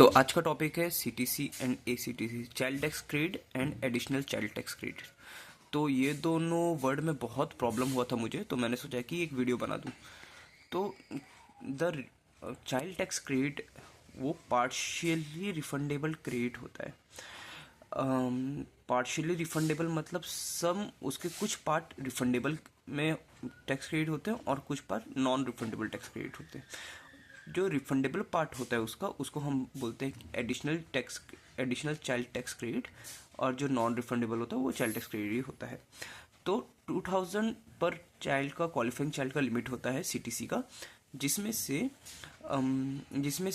तो आज का टॉपिक है CTC and ACTC, child tax credit and additional child tax credit. तो ये दोनों वर्ड में बहुत प्रॉब्लम हुआ था मुझे, तो मैंने सोचा कि एक वीडियो बना दूं। तो द चाइल्ड टैक्स क्रेडिट वो पार्शियली रिफंडेबल क्रेडिट होता है। पार्शियली रिफंडेबल मतलब सम उसके कुछ पार्ट रिफंडेबल में टैक्स क्रेडिट होते हैं और कुछ part non refundable tax credit होते हैं। जो रिफंडेबल पार्ट होता है उसको हम बोलते हैं एडिशनल चाइल्ड टैक्स क्रेडिट, और जो नॉन रिफंडेबल होता है वो चाइल्ड टैक्स क्रेडिट ही होता है। तो 2000 पर चाइल्ड का क्वालिफाइंग चाइल्ड का लिमिट होता है सीटीसी का, जिसमें से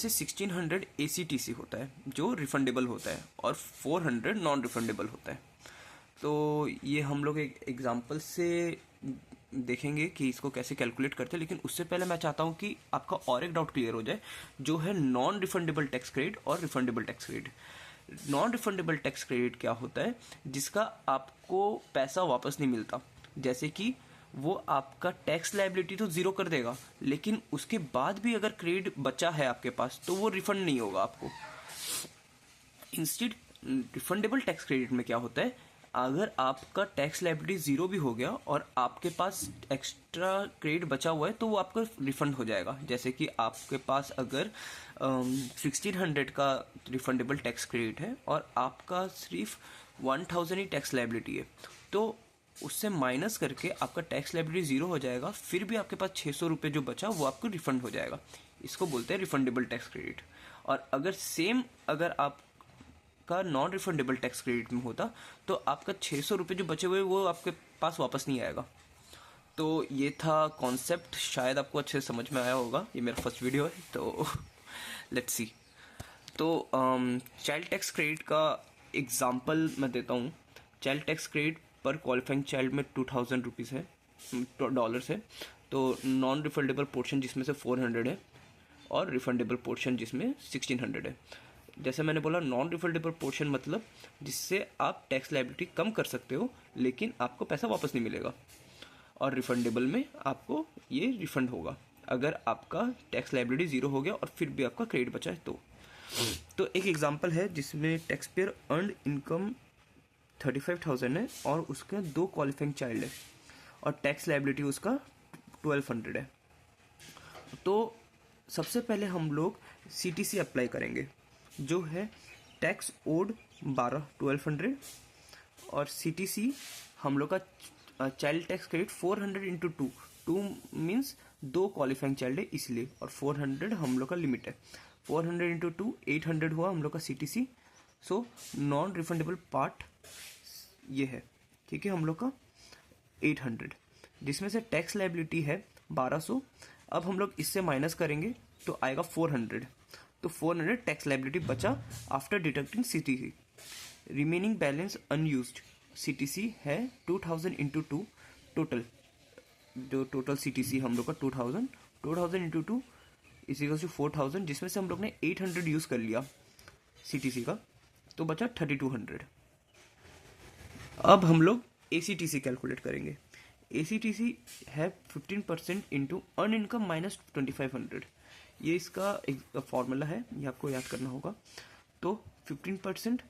1600 एसीटीसी होता है जो रिफंडेबल होता है और 400 नॉन रिफंडेबल होता है। तो ये हम लोग एक एग्जांपल से देखेंगे कि इसको कैसे कैलकुलेट करते हैं, लेकिन उससे पहले मैं चाहता हूँ कि आपका और एक डाउट क्लियर हो जाए, जो है नॉन रिफंडेबल टैक्स क्रेडिट और refundable tax credit. Non refundable tax credit क्या होता है? जिसका आपको पैसा वापस नहीं मिलता। जैसे कि वो आपका टैक्स लायबिलिटी तो जीरो कर देगा, लेकिन उसके बाद भी अगर क्रेडिट बचा है आपके पास तो वो रिफंड नहीं होगा आपको। इंस्टेड रिफंडेबल टैक्स क्रेडिट में क्या होता है, अगर आपका टैक्स लायबिलिटी जीरो भी हो गया और आपके पास एक्स्ट्रा क्रेडिट बचा हुआ है तो वो आपको रिफंड हो जाएगा। जैसे कि आपके पास अगर 1600 का रिफंडेबल टैक्स क्रेडिट है और आपका सिर्फ 1000 ही टैक्स लायबिलिटी है, तो उससे माइनस करके आपका टैक्स लायबिलिटी जीरो हो जाएगा, फिर भी आपके पास 600 रुपये जो बचा वो आपको रिफंड हो जाएगा। इसको बोलते हैं रिफंडेबल टैक्स क्रेडिट। और अगर आप का नॉन रिफंडेबल टैक्स क्रेडिट में होता तो आपका 600 रुपये जो बचे हुए वो आपके पास वापस नहीं आएगा। तो ये था कॉन्सेप्ट, शायद आपको अच्छे से समझ में आया होगा। ये मेरा फर्स्ट वीडियो है, तो लेट्स सी। तो चाइल्ड टैक्स क्रेडिट का एग्जांपल मैं देता हूँ। चाइल्ड टैक्स क्रेडिट पर क्वालिफाइंग चाइल्ड में 2000 रुपीज़ है, डॉलर्स है। तो नॉन रिफंडेबल पोर्शन जिसमें से 400 है और रिफंडेबल पोर्शन जिसमें 1600 है। जैसे मैंने बोला, नॉन रिफंडेबल पोर्शन मतलब जिससे आप टैक्स लायबिलिटी कम कर सकते हो लेकिन आपको पैसा वापस नहीं मिलेगा, और रिफंडेबल में आपको ये रिफंड होगा अगर आपका टैक्स लायबिलिटी जीरो हो गया और फिर भी आपका क्रेडिट बचा है तो एक एग्जांपल है जिसमें टैक्स पेयर अर्नड इनकम 35,000 है और उसके 2 क्वालिफाइंग चाइल्ड है और टैक्स लायबिलिटी उसका 1200 है। तो सबसे पहले हम लोग सीटीसी अप्लाई करेंगे, जो है टैक्स ओड 1200, और सीटीसी हम लोग का child tax credit 400 into 2 means 2 qualifying child है इसलिए, और 400 हम लोग का लिमिट है। 400 इंटू 2 800 हुआ हम लोग का CTC. So non refundable part ये है, ठीक है, हम लोग का 800, जिसमें से टैक्स लायबिलिटी है 1200। अब हम लोग इससे माइनस करेंगे तो आएगा 400। तो 400 टैक्स लायबिलिटी बचा after deducting CTC. Remaining balance unused CTC है 2000 इंटू 2 टोटल। जो टोटल सीटीसी हम लोग का 2000 इंटू 2 इजिकल्स टू 4000, जिसमें से हम लोग ने 800 यूज़ कर लिया सीटीसी का, तो बचा 3200। अब हम लोग एसीटीसी कैलकुलेट करेंगे। एसीटीसी है 15% इंटू अर्न इनकम माइनस 2500। ये इसका एक फॉर्मूला है, ये आपको याद करना होगा। तो 15%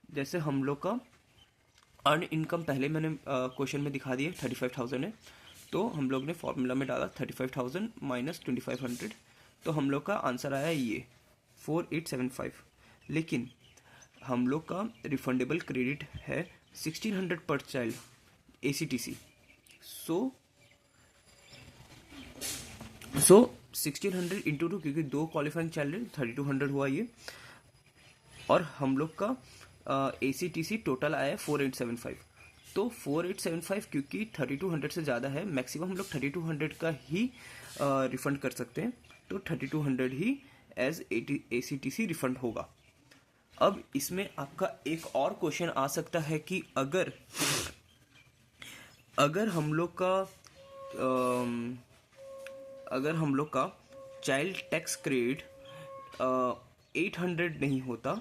जैसे हम लोग का अर्न इनकम पहले मैंने क्वेश्चन में दिखा दिया 35,000 है, तो हम लोग ने फॉर्मूला में डाला 35,000 माइनस 2500, तो हम लोग का आंसर आया ये 4875। लेकिन हम लोग का रिफंडेबल क्रेडिट है 1600 पर चाइल्ड एसीटीसी। सो 1600 इंटू 2, क्योंकि 2 क्वालिफाइंग चाइल्ड है 3200 हुआ ये, और हम लोग का एसीटीसी टोटल आया 4875। तो 4875 क्योंकि 3200 से ज़्यादा है, मैक्सिमम हम लोग 3200 का ही रिफंड कर सकते हैं, तो 3200 ही एज एसीटीसी रिफंड होगा। अब इसमें आपका एक और क्वेश्चन आ सकता है कि अगर हम लोग का चाइल्ड टैक्स क्रेडिट 800 नहीं होता,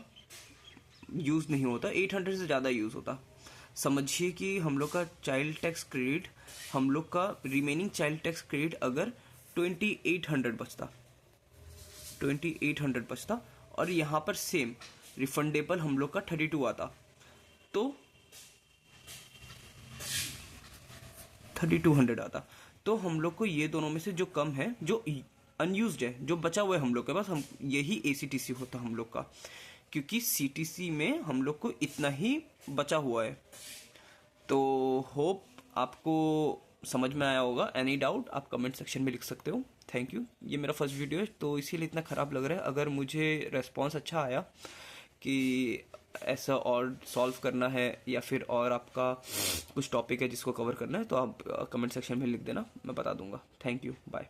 यूज़ नहीं होता, 800 से ज़्यादा यूज़ होता, समझिए कि हम लोग का चाइल्ड टैक्स क्रेडिट, हम लोग का रिमेनिंग चाइल्ड टैक्स क्रेडिट अगर 2800 बचता और यहाँ पर सेम रिफंडेबल हम लोग का 32 आता, तो 3200 आता। तो हम लोग को ये दोनों में से जो कम है, जो अनयूज्ड है, जो बचा हुआ है हम लोग के पास, हम यही ACTC होता हम लोग का, क्योंकि CTC में हम लोग को इतना ही बचा हुआ है। तो होप आपको समझ में आया होगा। एनी डाउट आप कमेंट सेक्शन में लिख सकते हो। Thank you. ये मेरा फर्स्ट वीडियो है तो इसीलिए इतना ख़राब लग रहा है। अगर मुझे रेस्पॉन्स अच्छा आया कि ऐसा और सॉल्व करना है या फिर और आपका कुछ टॉपिक है जिसको कवर करना है, तो आप कमेंट सेक्शन में लिख देना, मैं बता दूंगा। Thank you, bye.